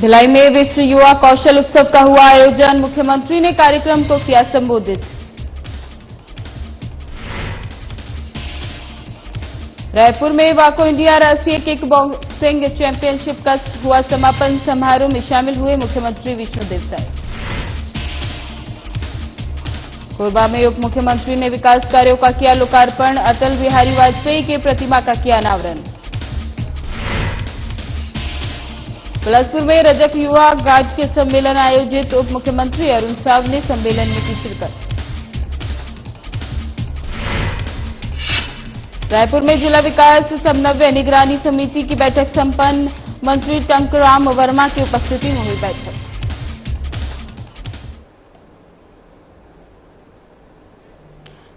भिलाई में विश्व युवा कौशल उत्सव का हुआ आयोजन। मुख्यमंत्री ने कार्यक्रम को किया संबोधित। रायपुर में वाको इंडिया राष्ट्रीय किक बॉक्सिंग चैंपियनशिप का हुआ समापन। समारोह में शामिल हुए मुख्यमंत्री विष्णुदेव साय। कोरबा में उप मुख्यमंत्री ने विकास कार्यों का किया लोकार्पण। अटल बिहारी वाजपेयी की प्रतिमा का किया अनावरण। बिलासपुर में रजक युवा गाज के सम्मेलन आयोजित। उप मुख्यमंत्री अरुण साव ने सम्मेलन में की शिरकत। रायपुर में जिला विकास समन्वय निगरानी समिति की बैठक संपन्न। मंत्री टंकराम वर्मा की उपस्थिति में हुई बैठक।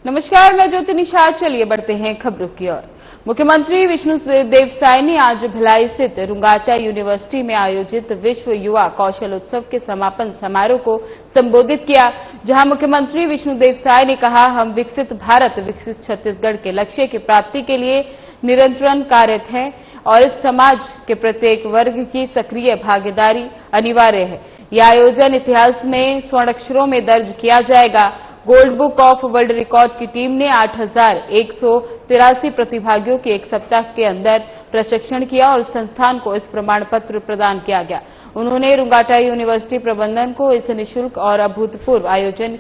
नमस्कार, मैं ज्योति निषाद। चलिए बढ़ते हैं खबरों की ओर। मुख्यमंत्री विष्णुदेव साय ने आज भिलाई स्थित रुंगाटा यूनिवर्सिटी में आयोजित विश्व युवा कौशल उत्सव के समापन समारोह को संबोधित किया, जहां मुख्यमंत्री विष्णुदेव साय ने कहा, हम विकसित भारत विकसित छत्तीसगढ़ के लक्ष्य की प्राप्ति के लिए निरंतर कार्यरत हैं और इस समाज के प्रत्येक वर्ग की सक्रिय भागीदारी अनिवार्य है। यह आयोजन इतिहास में स्वर्ण अक्षरों में दर्ज किया जाएगा। Gold book of world record की टीम ने 8,183 प्रतिभागियों के एक सप्ताह के अंदर प्रशिक्षण किया और संस्थान को इस प्रमाण पत्र प्रदान किया गया। उन्होंने रुंगाटा यूनिवर्सिटी प्रबंधन को इस निःशुल्क और अभूतपूर्व आयोजन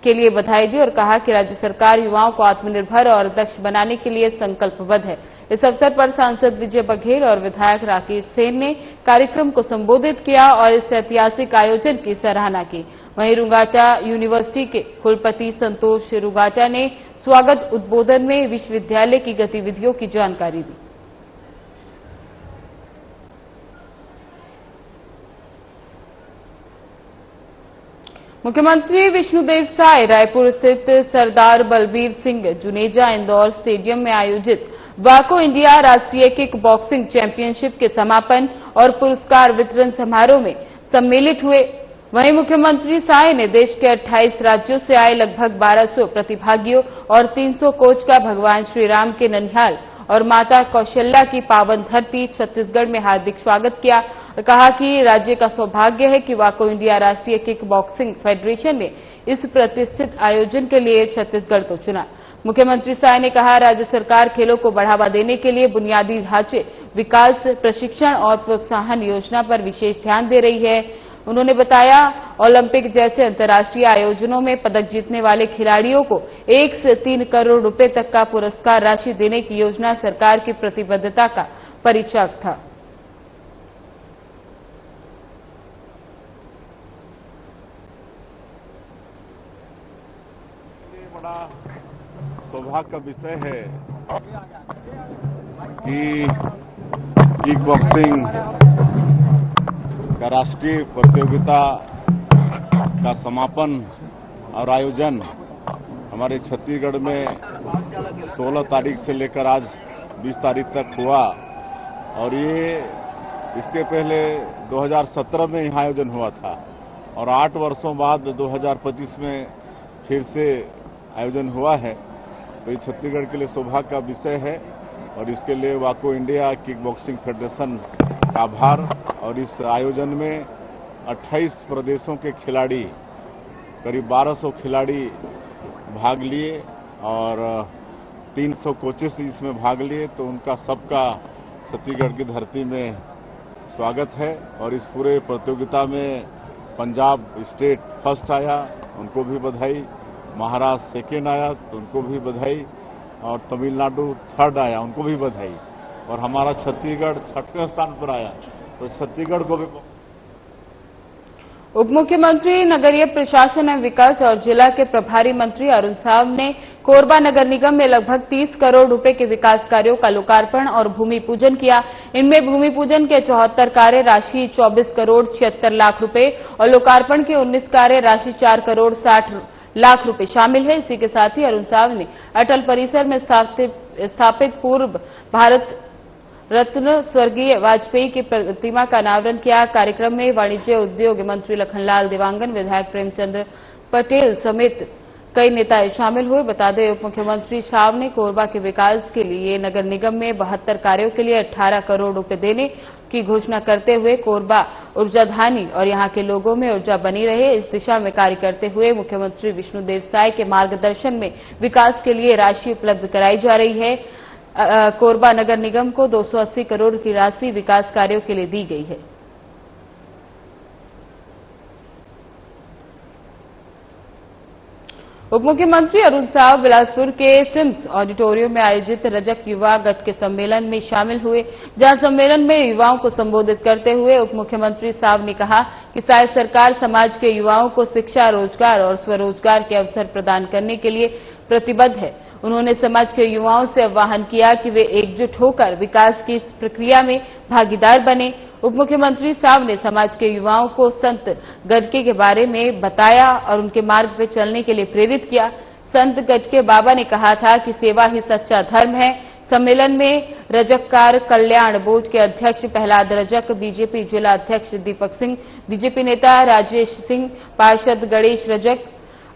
के लिए बधाई दी और कहा कि राज्य सरकार युवाओं को आत्मनिर्भर और दक्ष बनाने के लिए संकल्पबद्ध है। इस अवसर पर सांसद विजय बघेल और विधायक राकेश सेन ने कार्यक्रम को संबोधित किया और इस ऐतिहासिक आयोजन की सराहना की। वहीं रुंगाटा यूनिवर्सिटी के कुलपति संतोष रुंगाटा ने स्वागत उद्बोधन में विश्वविद्यालय की गतिविधियों की जानकारी दी। मुख्यमंत्री विष्णुदेव साय रायपुर स्थित सरदार बलबीर सिंह जुनेजा इंदौर स्टेडियम में आयोजित वाको इंडिया राष्ट्रीय किक बॉक्सिंग चैंपियनशिप के समापन और पुरस्कार वितरण समारोह में सम्मिलित हुए। वहीं मुख्यमंत्री साय ने देश के 28 राज्यों से आए लगभग 1200 प्रतिभागियों और 300 कोच का भगवान श्रीराम के ननिहाल और माता कौशल्या की पावन धरती छत्तीसगढ़ में हार्दिक स्वागत किया और कहा कि राज्य का सौभाग्य है कि वाको इंडिया राष्ट्रीय किक बॉक्सिंग फेडरेशन ने इस प्रतिष्ठित आयोजन के लिए छत्तीसगढ़ को चुना। मुख्यमंत्री साय ने कहा, राज्य सरकार खेलों को बढ़ावा देने के लिए बुनियादी ढांचे विकास, प्रशिक्षण और प्रोत्साहन योजना पर विशेष ध्यान दे रही है। उन्होंने बताया, ओलंपिक जैसे अंतर्राष्ट्रीय आयोजनों में पदक जीतने वाले खिलाड़ियों को 1 से 3 करोड़ रुपए तक का पुरस्कार राशि देने की योजना सरकार की प्रतिबद्धता का परिचायक था। बड़ा सौभाग्य का विषय है कि किक बॉक्सिंग का राष्ट्रीय प्रतियोगिता का समापन और आयोजन हमारे छत्तीसगढ़ में 16 तारीख से लेकर आज 20 तारीख तक हुआ और ये इसके पहले 2017 में यहाँ आयोजन हुआ था और 8 वर्षों बाद 2025 में फिर से आयोजन हुआ है। तो ये छत्तीसगढ़ के लिए सौभाग्य का विषय है और इसके लिए वाको इंडिया किक बॉक्सिंग फेडरेशन का आभार। और इस आयोजन में 28 प्रदेशों के खिलाड़ी, करीब 1200 खिलाड़ी भाग लिए और 300 कोचेस इसमें भाग लिए। तो उनका सबका छत्तीसगढ़ की धरती में स्वागत है। और इस पूरे प्रतियोगिता में पंजाब स्टेट फर्स्ट आया, उनको भी बधाई। महाराष्ट्र सेकेंड आया तो उनको भी बधाई और तमिलनाडु थर्ड आया, उनको भी बधाई। और हमारा छत्तीसगढ़ 6वें स्थान पर आया, तो छत्तीसगढ़ को भी। उप मुख्यमंत्री नगरीय प्रशासन एवं विकास और जिला के प्रभारी मंत्री अरुण साव ने कोरबा नगर निगम में लगभग 30 करोड़ रुपए के विकास कार्यों का लोकार्पण और भूमि पूजन किया। इनमें भूमि पूजन के 74 कार्य राशि 24 करोड़ 76 लाख रुपए और लोकार्पण के 19 कार्य राशि 4 करोड़ 60 लाख रुपए शामिल है। इसी के साथ ही अरुण साव ने अटल परिसर में स्थापित पूर्व भारत रत्न स्वर्गीय वाजपेयी की प्रतिमा का अनावरण किया। कार्यक्रम में वाणिज्य उद्योग मंत्री लखनलाल देवांगन, विधायक प्रेमचंद्र पटेल समेत कई नेता शामिल हुए। बता दें, उप मुख्यमंत्री साव ने कोरबा के विकास के लिए नगर निगम में 72 कार्यों के लिए 18 करोड़ रुपए देने की घोषणा करते हुए कोरबा ऊर्जाधानी और यहां के लोगों में ऊर्जा बनी रहे, इस दिशा में कार्य करते हुए मुख्यमंत्री विष्णुदेव साय के मार्गदर्शन में विकास के लिए राशि उपलब्ध कराई जा रही है। कोरबा नगर निगम को 280 करोड़ की राशि विकास कार्यों के लिए दी गई है। उप मुख्यमंत्री अरुण साव बिलासपुर के सिम्स ऑडिटोरियम में आयोजित रजक युवा गठ के सम्मेलन में शामिल हुए, जहां सम्मेलन में युवाओं को संबोधित करते हुए उप मुख्यमंत्री साव ने कहा कि साय सरकार समाज के युवाओं को शिक्षा, रोजगार और स्वरोजगार के अवसर प्रदान करने के लिए प्रतिबद्ध है। उन्होंने समाज के युवाओं से आह्वान किया कि वे एकजुट होकर विकास की इस प्रक्रिया में भागीदार बने। उप मुख्यमंत्री साव ने समाज के युवाओं को संत गडके के बारे में बताया और उनके मार्ग पर चलने के लिए प्रेरित किया। संत गडके बाबा ने कहा था कि सेवा ही सच्चा धर्म है। सम्मेलन में रजककार कल्याण बोर्ड के अध्यक्ष प्रहलाद रजक, बीजेपी जिला अध्यक्ष दीपक सिंह, बीजेपी नेता राजेश सिंह, पार्षद गणेश रजक,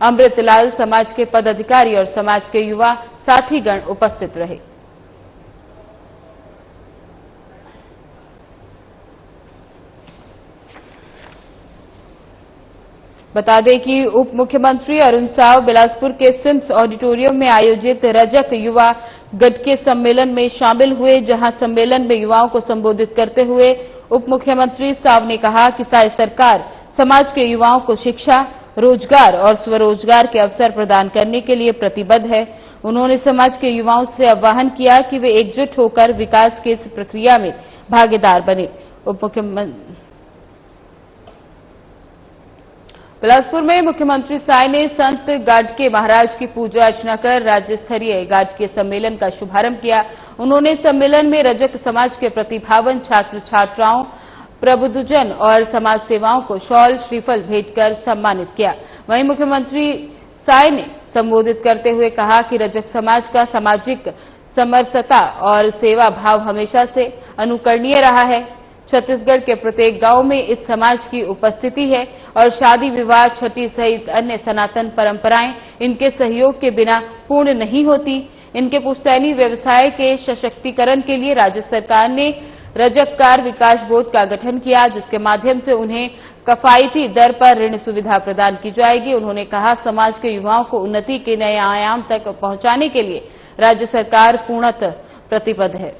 अमृतलाल, समाज के पदाधिकारी और समाज के युवा साथीगण उपस्थित रहे। बता दें कि उप मुख्यमंत्री अरुण साव बिलासपुर के सिम्स ऑडिटोरियम में आयोजित रजक युवा गठ के सम्मेलन में शामिल हुए, जहां सम्मेलन में युवाओं को संबोधित करते हुए उप मुख्यमंत्री साव ने कहा कि साय सरकार समाज के युवाओं को शिक्षा, रोजगार और स्वरोजगार के अवसर प्रदान करने के लिए प्रतिबद्ध है। उन्होंने समाज के युवाओं से आह्वान किया कि वे एकजुट होकर विकास की इस प्रक्रिया में भागीदार बने। उप मुख्यमंत्री बिलासपुर में मुख्यमंत्री साय ने संत गाडके महाराज की पूजा अर्चना कर राज्य स्तरीय गाडके सम्मेलन का शुभारंभ किया। उन्होंने सम्मेलन में रजक समाज के प्रतिभावन छात्र छात्राओं, प्रबुद्धजन और समाज सेवाओं को शॉल, श्रीफल भेंट कर सम्मानित किया। वहीं मुख्यमंत्री साय ने संबोधित करते हुए कहा कि रजक समाज का सामाजिक समरसता और सेवा भाव हमेशा से अनुकरणीय रहा है। छत्तीसगढ़ के प्रत्येक गांव में इस समाज की उपस्थिति है और शादी विवाह, छठी सहित अन्य सनातन परंपराएं इनके सहयोग के बिना पूर्ण नहीं होती। इनके पुश्तैनी व्यवसाय के सशक्तिकरण के लिए राज्य सरकार ने रजककार विकास बोर्ड का गठन किया, जिसके माध्यम से उन्हें किफायती दर पर ऋण सुविधा प्रदान की जाएगी। उन्होंने कहा, समाज के युवाओं को उन्नति के नए आयाम तक पहुंचाने के लिए राज्य सरकार पूर्णतः प्रतिबद्ध है।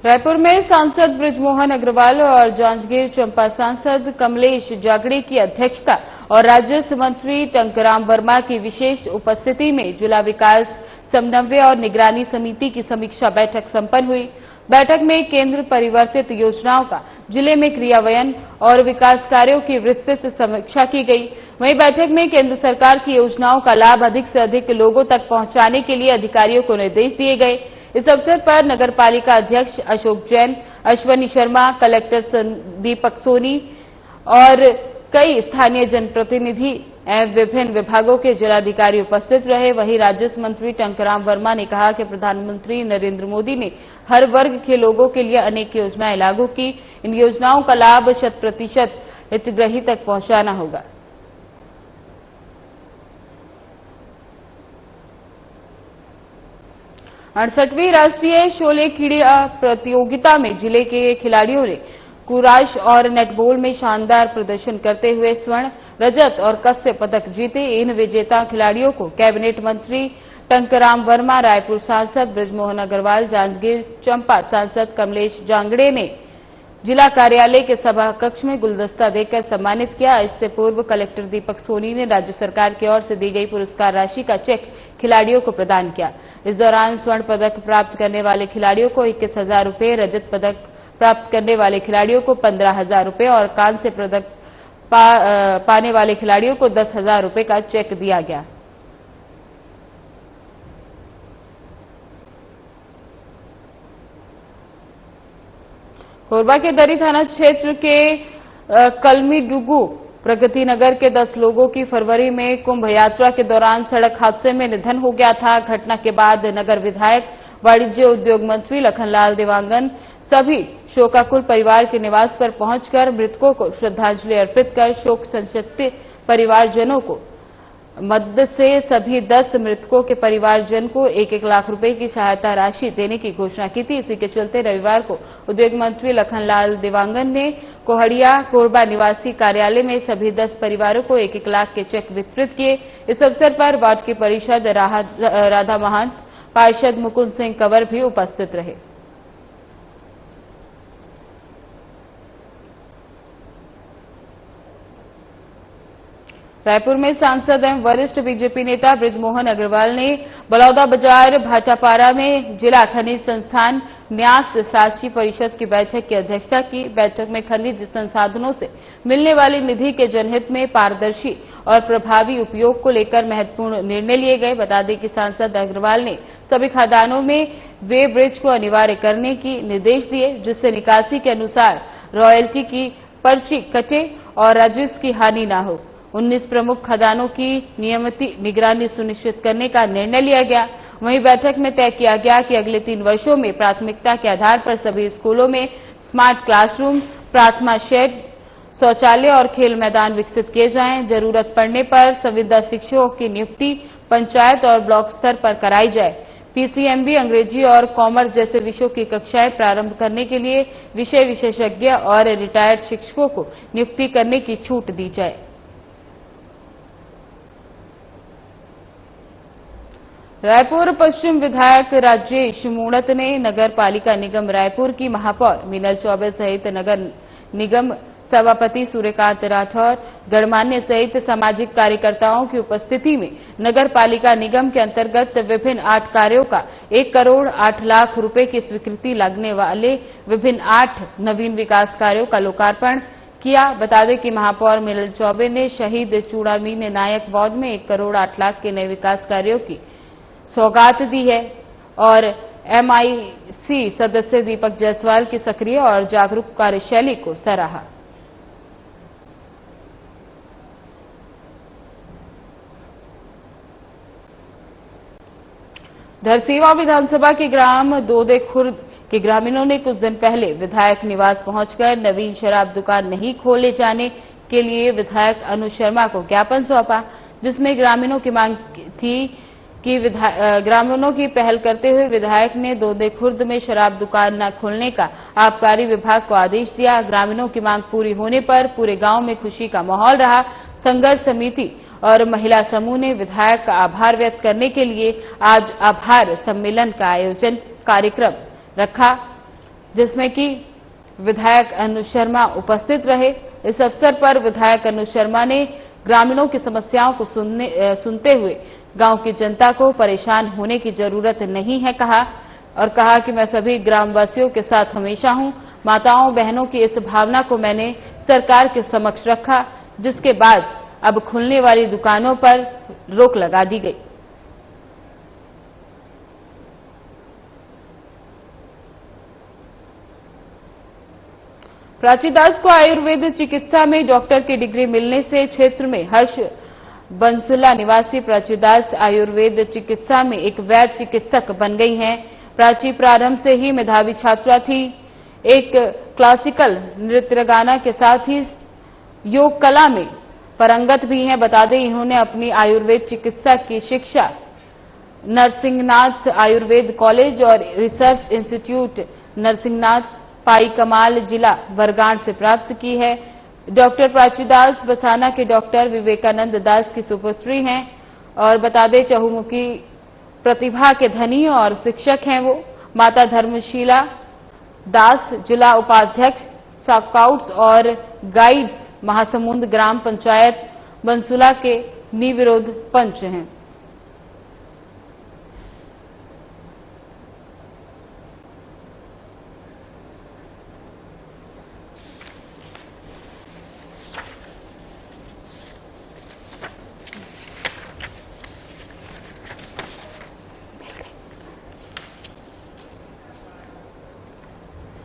रायपुर में सांसद बृजमोहन अग्रवाल और जांजगीर चंपा सांसद कमलेश जागड़े की अध्यक्षता और राजस्व मंत्री टंकराम वर्मा की विशेष उपस्थिति में जिला विकास समन्वय और निगरानी समिति की समीक्षा बैठक संपन्न हुई। बैठक में केंद्र परिवर्तित योजनाओं का जिले में क्रियान्वयन और विकास कार्यों की विस्तृत समीक्षा की गई। वहीं बैठक में केंद्र सरकार की योजनाओं का लाभ अधिक से अधिक लोगों तक पहुंचाने के लिए अधिकारियों को निर्देश दिए गए। इस अवसर पर नगरपालिका अध्यक्ष अशोक जैन, अश्वनी शर्मा, कलेक्टर दीपक सोनी और कई स्थानीय जनप्रतिनिधि एवं विभिन्न विभागों के जिलाधिकारी उपस्थित रहे। वहीं राजस्व मंत्री टंकराम वर्मा ने कहा कि प्रधानमंत्री नरेंद्र मोदी ने हर वर्ग के लोगों के लिए अनेक योजनाएं लागू की। इन योजनाओं का लाभ 100% हितग्राही तक पहुंचाना होगा। अड़सठवीं राष्ट्रीय शोले क्रीड़ा प्रतियोगिता में जिले के खिलाड़ियों ने कुराश और नेटबॉल में शानदार प्रदर्शन करते हुए स्वर्ण, रजत और कांस्य पदक जीते। इन विजेता खिलाड़ियों को कैबिनेट मंत्री टंकराम वर्मा, रायपुर सांसद बृजमोहन अग्रवाल, जांजगीर चंपा सांसद कमलेश जांगड़े ने जिला कार्यालय के सभा कक्ष में गुलदस्ता देकर सम्मानित किया। इससे पूर्व कलेक्टर दीपक सोनी ने राज्य सरकार की ओर से दी गई पुरस्कार राशि का चेक खिलाड़ियों को प्रदान किया। इस दौरान स्वर्ण पदक प्राप्त करने वाले खिलाड़ियों को 21,000 रुपये, रजत पदक प्राप्त करने वाले खिलाड़ियों को 15,000 रुपये और कांस्य पदक पाने वाले खिलाड़ियों को 10,000 रुपये का चेक दिया गया। कोरबा के दरी थाना क्षेत्र के कलमीडुगु प्रगति नगर के 10 लोगों की फरवरी में कुंभ यात्रा के दौरान सड़क हादसे में निधन हो गया था। घटना के बाद नगर विधायक, वाणिज्य उद्योग मंत्री लखनलाल देवांगन सभी शोकाकुल परिवार के निवास पर पहुंचकर मृतकों को श्रद्धांजलि अर्पित कर शोक संतप्त परिवारजनों को मदद से सभी 10 मृतकों के परिवारजन को 1-1 लाख रुपए की सहायता राशि देने की घोषणा की थी। इसी के चलते रविवार को उद्योग मंत्री लखनलाल देवांगन ने कोहड़िया कोरबा निवासी कार्यालय में सभी 10 परिवारों को 1-1 लाख के चेक वितरित किए। इस अवसर पर वार्ड की परिषद राधा महंत, पार्षद मुकुंद सिंह कंवर भी उपस्थित रहे। रायपुर में सांसद एवं वरिष्ठ बीजेपी नेता बृजमोहन अग्रवाल ने बलौदा बाजार भाटापारा में जिला खनिज संस्थान न्यास शासी परिषद की बैठक की अध्यक्षता की। बैठक में खनिज संसाधनों से मिलने वाली निधि के जनहित में पारदर्शी और प्रभावी उपयोग को लेकर महत्वपूर्ण निर्णय लिए गए। बता दें कि सांसद अग्रवाल ने सभी खदानों में वे ब्रिज को अनिवार्य करने की निर्देश दिए, जिससे निकासी के अनुसार रॉयल्टी की पर्ची कटे और राजस्व की हानि न हो। 19 प्रमुख खदानों की नियमित निगरानी सुनिश्चित करने का निर्णय लिया गया। वहीं बैठक में तय किया गया कि अगले 3 वर्षों में प्राथमिकता के आधार पर सभी स्कूलों में स्मार्ट क्लासरूम, प्रार्थना शेड, शौचालय और खेल मैदान विकसित किए जाएं। जरूरत पड़ने पर संविदा शिक्षकों की नियुक्ति पंचायत और ब्लॉक स्तर पर कराई जाए। पीसीएमबी, अंग्रेजी और कॉमर्स जैसे विषयों की कक्षाएं प्रारंभ करने के लिए विषय विशेषज्ञ और रिटायर्ड शिक्षकों को नियुक्ति करने की छूट दी जाए। रायपुर पश्चिम विधायक राजेश मूणत ने नगर पालिका निगम रायपुर की महापौर मीनल चौबे सहित नगर निगम सभापति सूर्यकांत राठौर, गणमान्य सहित सामाजिक कार्यकर्ताओं की उपस्थिति में नगर पालिका निगम के अंतर्गत विभिन्न 8 कार्यों का 1 करोड़ 8 लाख रुपए की स्वीकृति लगने वाले विभिन्न 8 नवीन विकास कार्यों का लोकार्पण किया। बता दें कि महापौर मीनल चौबे ने शहीद चूड़ामीन नायक वार्ड में 1 करोड़ 8 लाख के नए विकास कार्यों की सौगात दी है और एमआईसी सदस्य दीपक जायसवाल की सक्रिय और जागरूक कार्यशैली को सराहा। धरसींवा विधानसभा के ग्राम दोदे खुर्द के ग्रामीणों ने कुछ दिन पहले विधायक निवास पहुंचकर नवीन शराब दुकान नहीं खोले जाने के लिए विधायक अनु शर्मा को ज्ञापन सौंपा, जिसमें ग्रामीणों की मांग थी कि ग्रामीणों की पहल करते हुए विधायक ने दोदे खुर्द में शराब दुकान न खोलने का आबकारी विभाग को आदेश दिया। ग्रामीणों की मांग पूरी होने पर पूरे गांव में खुशी का माहौल रहा। संघर्ष समिति और महिला समूह ने विधायक का आभार व्यक्त करने के लिए आज आभार सम्मेलन का आयोजन कार्यक्रम रखा, जिसमें कि विधायक अनु शर्मा उपस्थित रहे। इस अवसर पर विधायक अनु शर्मा ने ग्रामीणों की समस्याओं को सुनते हुए गांव की जनता को परेशान होने की जरूरत नहीं है कहा कि मैं सभी ग्रामवासियों के साथ हमेशा हूं। माताओं बहनों की इस भावना को मैंने सरकार के समक्ष रखा, जिसके बाद अब खुलने वाली दुकानों पर रोक लगा दी गई। प्राची दास को आयुर्वेद चिकित्सा में डॉक्टर की डिग्री मिलने से क्षेत्र में हर्ष। बंसुला निवासी प्राची दास आयुर्वेद चिकित्सा में एक वैद्य चिकित्सक बन गई हैं। प्राची प्रारंभ से ही मेधावी छात्रा थी। एक क्लासिकल नृत्य गाना के साथ ही योग कला में पारंगत भी हैं। बता दें, इन्होंने अपनी आयुर्वेद चिकित्सा की शिक्षा नरसिंहनाथ आयुर्वेद कॉलेज और रिसर्च इंस्टीट्यूट नरसिंहनाथ पाई कमाल जिला बरगाड़ से प्राप्त की है। डॉक्टर प्राची दास बसाना के डॉक्टर विवेकानंद दास की सुपुत्री हैं और बता दें चहुमुखी प्रतिभा के धनी और शिक्षक हैं वो। माता धर्मशीला दास जिला उपाध्यक्ष स्काउट्स और गाइड्स महासमुंद ग्राम पंचायत बंसुला के निर्विरोध पंच हैं।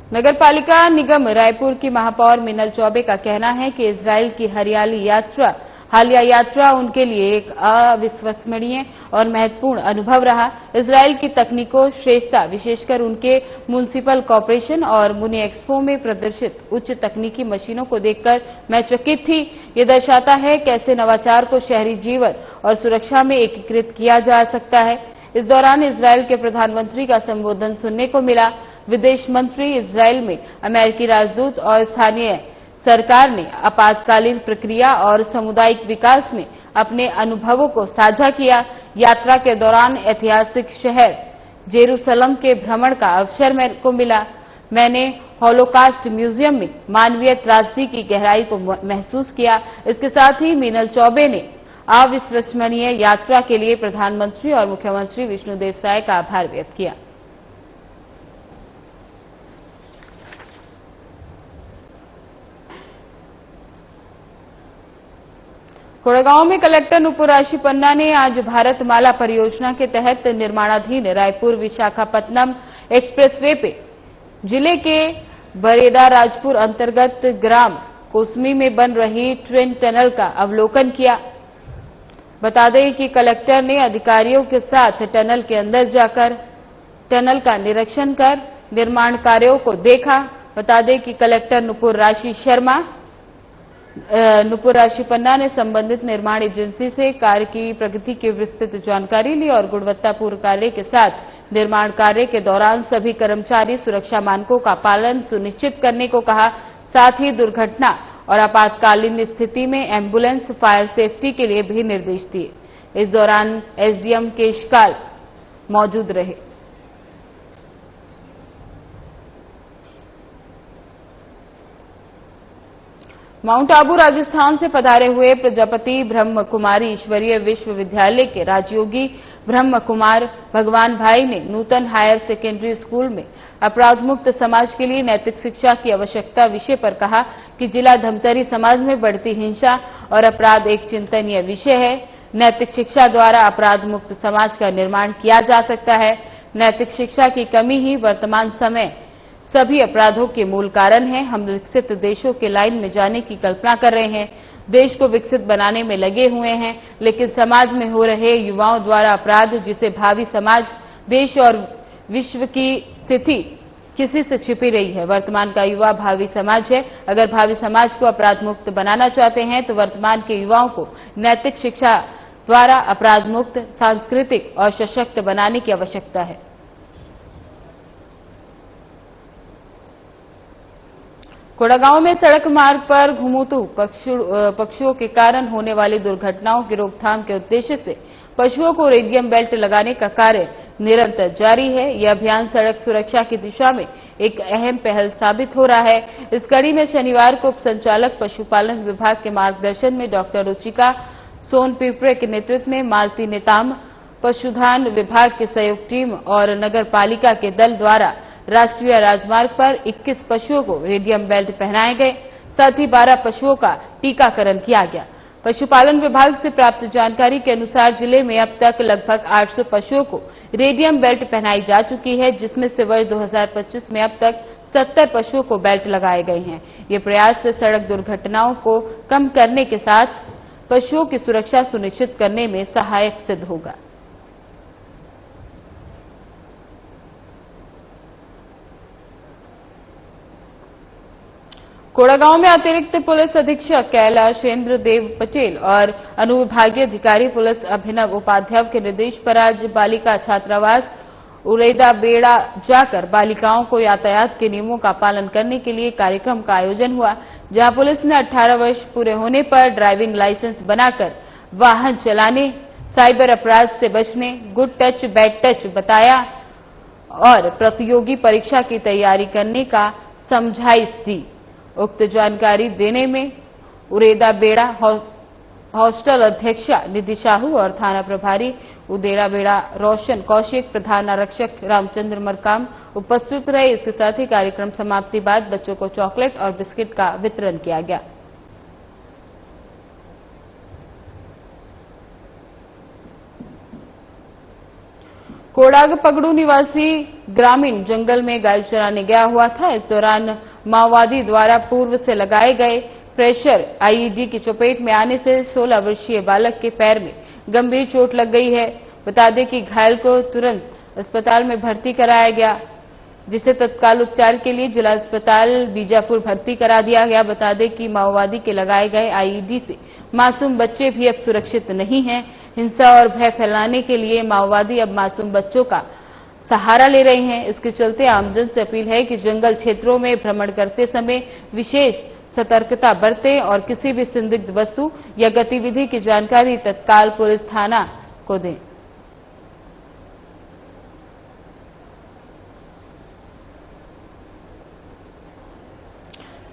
नगरपालिका निगम रायपुर की महापौर मीनल चौबे का कहना है कि इजराइल की हालिया यात्रा उनके लिए एक अविस्मरणीय और महत्वपूर्ण अनुभव रहा। इजराइल की तकनीकों श्रेष्ठता, विशेषकर उनके म्युनिसिपल कॉर्पोरेशन और मुनी एक्सपो में प्रदर्शित उच्च तकनीकी मशीनों को देखकर मैं चकित थी। ये दर्शाता है कैसे नवाचार को शहरी जीवन और सुरक्षा में एकीकृत किया जा सकता है। इस दौरान इजराइल के प्रधानमंत्री का संबोधन सुनने को मिला। विदेश मंत्री इजराइल में अमेरिकी राजदूत और स्थानीय सरकार ने आपातकालीन प्रक्रिया और सामुदायिक विकास में अपने अनुभवों को साझा किया। यात्रा के दौरान ऐतिहासिक शहर जेरूसलम के भ्रमण का अवसर को मिला। मैंने हॉलोकास्ट म्यूजियम में मानवीय त्रासदी की गहराई को महसूस किया। इसके साथ ही मीनल चौबे ने अविस्मरणीय यात्रा के लिए प्रधानमंत्री और मुख्यमंत्री विष्णुदेव साय का आभार व्यक्त किया। कोड़ागांव में कलेक्टर नुपुर राशीपन्ना ने आज भारत माला परियोजना के तहत निर्माणाधीन रायपुर विशाखापट्टनम एक्सप्रेसवे पे जिले के बरेड़ा राजपुर अंतर्गत ग्राम कोसमी में बन रही ट्रेन टनल का अवलोकन किया। बता दें कि कलेक्टर ने अधिकारियों के साथ टनल के अंदर जाकर टनल का निरीक्षण कर निर्माण कार्यों को देखा। बता दें कि कलेक्टर नुपुर राशीपन्ना ने संबंधित निर्माण एजेंसी से कार्य की प्रगति की विस्तृत जानकारी ली और गुणवत्तापूर्ण कार्य के साथ निर्माण कार्य के दौरान सभी कर्मचारी सुरक्षा मानकों का पालन सुनिश्चित करने को कहा। साथ ही दुर्घटना और आपातकालीन स्थिति में एम्बुलेंस फायर सेफ्टी के लिए भी निर्देश दिए। इस दौरान एसडीएम केशकाल मौजूद रहे। माउंट आबू राजस्थान से पधारे हुए प्रजापति ब्रह्म कुमारी ईश्वरीय विश्वविद्यालय के राजयोगी ब्रह्म कुमार भगवान भाई ने नूतन हायर सेकेंडरी स्कूल में अपराध मुक्त समाज के लिए नैतिक शिक्षा की आवश्यकता विषय पर कहा कि जिला धमतरी समाज में बढ़ती हिंसा और अपराध एक चिंतनीय विषय है। नैतिक शिक्षा द्वारा अपराध मुक्त समाज का निर्माण किया जा सकता है। नैतिक शिक्षा की कमी ही वर्तमान समय सभी अपराधों के मूल कारण है। हम विकसित देशों के लाइन में जाने की कल्पना कर रहे हैं, देश को विकसित बनाने में लगे हुए हैं, लेकिन समाज में हो रहे युवाओं द्वारा अपराध, जिसे भावी समाज, देश और विश्व की स्थिति किसी से छिपी रही है। वर्तमान का युवा भावी समाज है। अगर भावी समाज को अपराध मुक्त बनाना चाहते हैं तो वर्तमान के युवाओं को नैतिक शिक्षा द्वारा अपराध मुक्त, सांस्कृतिक और सशक्त बनाने की आवश्यकता है। कोड़ागांव में सड़क मार्ग पर घुमंतू पशुओं के कारण होने वाली दुर्घटनाओं की रोकथाम के उद्देश्य से पशुओं को रेडियम बेल्ट लगाने का कार्य निरंतर जारी है। यह अभियान सड़क सुरक्षा की दिशा में एक अहम पहल साबित हो रहा है। इस कड़ी में शनिवार को उप संचालक पशुपालन विभाग के मार्गदर्शन में डॉक्टर रुचिका सोनपिपरे के नेतृत्व में मालती नेताम, पशुधन विभाग की सहयोग टीम और नगर पालिका के दल द्वारा राष्ट्रीय राजमार्ग पर 21 पशुओं को रेडियम बेल्ट पहनाए गए। साथ ही 12 पशुओं का टीकाकरण किया गया। पशुपालन विभाग से प्राप्त जानकारी के अनुसार जिले में अब तक लगभग 800 पशुओं को रेडियम बेल्ट पहनाई जा चुकी है, जिसमें से वर्ष 2025 में अब तक 70 पशुओं को बेल्ट लगाए गए हैं। ये प्रयास से सड़क दुर्घटनाओं को कम करने के साथ पशुओं की सुरक्षा सुनिश्चित करने में सहायक सिद्ध होगा। कोड़ागांव में अतिरिक्त पुलिस अधीक्षक कैलाशेंद्र देव पटेल और अनुविभागीय अधिकारी पुलिस अभिनव उपाध्याय के निर्देश पर आज बालिका छात्रावास उरेदा बेड़ा जाकर बालिकाओं को यातायात के नियमों का पालन करने के लिए कार्यक्रम का आयोजन हुआ, जहां पुलिस ने 18 वर्ष पूरे होने पर ड्राइविंग लाइसेंस बनाकर वाहन चलाने, साइबर अपराध से बचने, गुड टच बैड टच बताया और प्रतियोगी परीक्षा की तैयारी करने का समझाइश दी। उक्त जानकारी देने में उरेदा बेड़ा हॉस्टल अध्यक्षा निधि साहू और थाना प्रभारी उदेड़ा बेड़ा रोशन कौशिक, प्रधान आरक्षक रामचंद्र मरकाम उपस्थित रहे। इसके साथ ही कार्यक्रम समाप्ति बाद बच्चों को चॉकलेट और बिस्किट का वितरण किया गया। कोड़ाग पगड़ू निवासी ग्रामीण जंगल में गाय चराने गया हुआ था। इस दौरान माओवादी द्वारा पूर्व से लगाए गए प्रेशर आईईडी की चपेट में आने से 16 वर्षीय बालक के पैर में गंभीर चोट लग गई है। बता दें कि घायल को तुरंत अस्पताल में भर्ती कराया गया, जिसे तत्काल उपचार के लिए जिला अस्पताल बीजापुर भर्ती करा दिया गया। बता दें कि माओवादी के लगाए गए आईईडी से मासूम बच्चे भी अब सुरक्षित नहीं हैं। हिंसा और भय फैलाने के लिए माओवादी अब मासूम बच्चों का सहारा ले रहे हैं। इसके चलते आमजन से अपील है कि जंगल क्षेत्रों में भ्रमण करते समय विशेष सतर्कता बरतें और किसी भी संदिग्ध वस्तु या गतिविधि की जानकारी तत्काल पुलिस थाना को दें।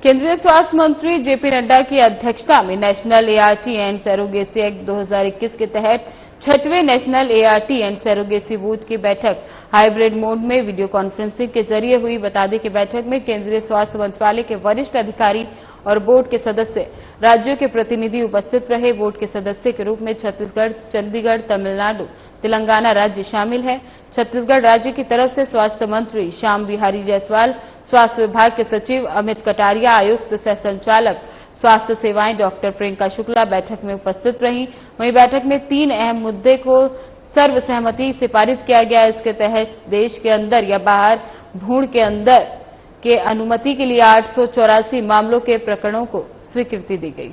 केंद्रीय स्वास्थ्य मंत्री जेपी नड्डा की अध्यक्षता में national ART and surrogacy act 2021 के तहत 6वें national ART and surrogacy board की बैठक हाइब्रिड मोड में वीडियो कॉन्फ्रेंसिंग के जरिए हुई। बता दें कि बैठक में केंद्रीय स्वास्थ्य मंत्रालय के वरिष्ठ अधिकारी और बोर्ड के सदस्य राज्यों के प्रतिनिधि उपस्थित रहे। बोर्ड के सदस्य के रूप में छत्तीसगढ़, चंडीगढ़, तमिलनाडु, तेलंगाना राज्य शामिल है। छत्तीसगढ़ राज्य की तरफ से स्वास्थ्य मंत्री श्याम बिहारी जायसवाल, स्वास्थ्य विभाग के सचिव अमित कटारिया, आयुक्त सह संचालक स्वास्थ्य सेवाएं डॉक्टर प्रियंका शुक्ला बैठक में उपस्थित रहीं। वहीं बैठक में 3 अहम मुद्दे को सर्वसहमति से पारित किया गया। इसके तहत देश के अंदर या बाहर भ्रूण के अंदर के अनुमति के लिए 884 मामलों के प्रकरणों को स्वीकृति दी गई।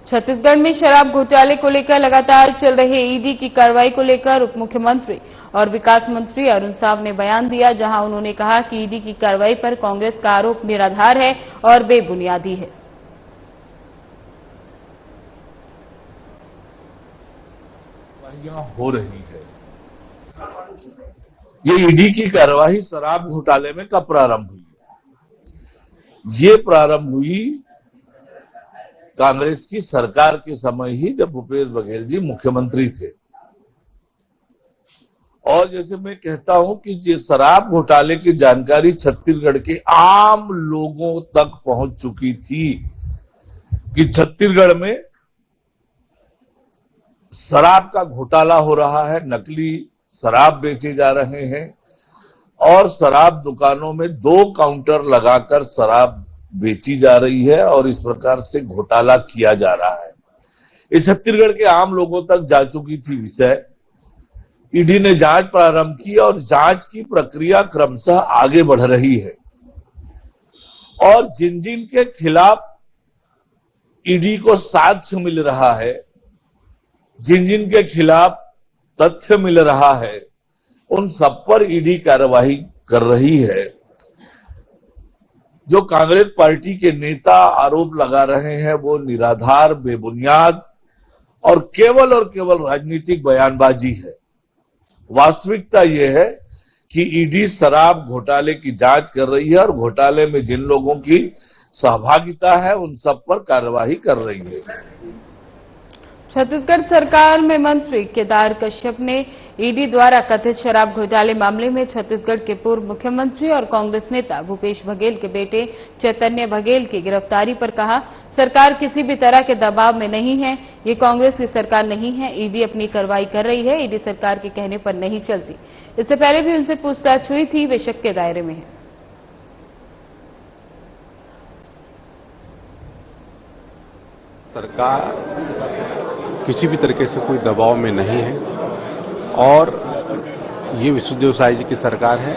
छत्तीसगढ़ में शराब घोटाले को लेकर लगातार चल रहे ईडी की कार्रवाई को लेकर उप मुख्यमंत्री और विकास मंत्री अरुण साव ने बयान दिया, जहां उन्होंने कहा कि ईडी की कार्रवाई पर कांग्रेस का आरोप निराधार है और बेबुनियादी है। हो रही है ये ईडी की कार्रवाई शराब घोटाले में कब प्रारंभ हुई? ये प्रारंभ हुई कांग्रेस की सरकार के समय ही, जब भूपेश बघेल जी मुख्यमंत्री थे। और जैसे मैं कहता हूं कि ये शराब घोटाले की जानकारी छत्तीसगढ़ के आम लोगों तक पहुंच चुकी थी कि छत्तीसगढ़ में शराब का घोटाला हो रहा है, नकली शराब बेचे जा रहे हैं और शराब दुकानों में 2 काउंटर लगाकर शराब बेची जा रही है और इस प्रकार से घोटाला किया जा रहा है। ये छत्तीसगढ़ के आम लोगों तक जा चुकी थी विषय। ईडी ने जांच प्रारंभ की और जांच की प्रक्रिया क्रमशः आगे बढ़ रही है और जिन जिन के खिलाफ ईडी को साक्ष्य मिल रहा है, जिन जिन के खिलाफ तथ्य मिल रहा है, उन सब पर ईडी कार्रवाई कर रही है। जो कांग्रेस पार्टी के नेता आरोप लगा रहे हैं वो निराधार, बेबुनियाद और केवल राजनीतिक बयानबाजी है। वास्तविकता ये है कि ईडी शराब घोटाले की जांच कर रही है और घोटाले में जिन लोगों की सहभागिता है उन सब पर कार्रवाई कर रही है। छत्तीसगढ़ सरकार में मंत्री केदार कश्यप ने ईडी द्वारा कथित शराब घोटाले मामले में छत्तीसगढ़ के पूर्व मुख्यमंत्री और कांग्रेस नेता भूपेश बघेल के बेटे चैतन्य बघेल की गिरफ्तारी पर कहा, सरकार किसी भी तरह के दबाव में नहीं है। ये कांग्रेस की सरकार नहीं है। ईडी अपनी कार्रवाई कर रही है। ईडी सरकार के कहने पर नहीं चलती। इससे पहले भी उनसे पूछताछ हुई थी, वे शक के दायरे में है। सरकार किसी भी तरीके से कोई दबाव में नहीं है और ये विष्णुदेव साय जी की सरकार है,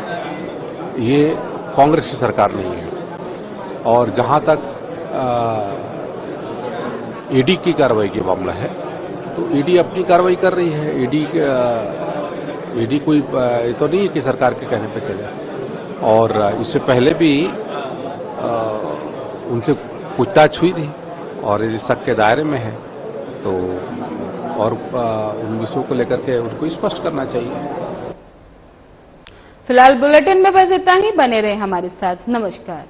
ये कांग्रेस की सरकार नहीं है। और जहां तक ईडी की कार्रवाई की मामला है तो ईडी अपनी कार्रवाई कर रही है। ईडी कोई ये तो नहीं है कि सरकार के कहने पे चले। और इससे पहले भी उनसे पूछताछ हुई थी और यदि शक के दायरे में है तो और उन विषयों को लेकर के उनको स्पष्ट करना चाहिए। फिलहाल बुलेटिन में बस इतना ही। बने रहे हमारे साथ। नमस्कार।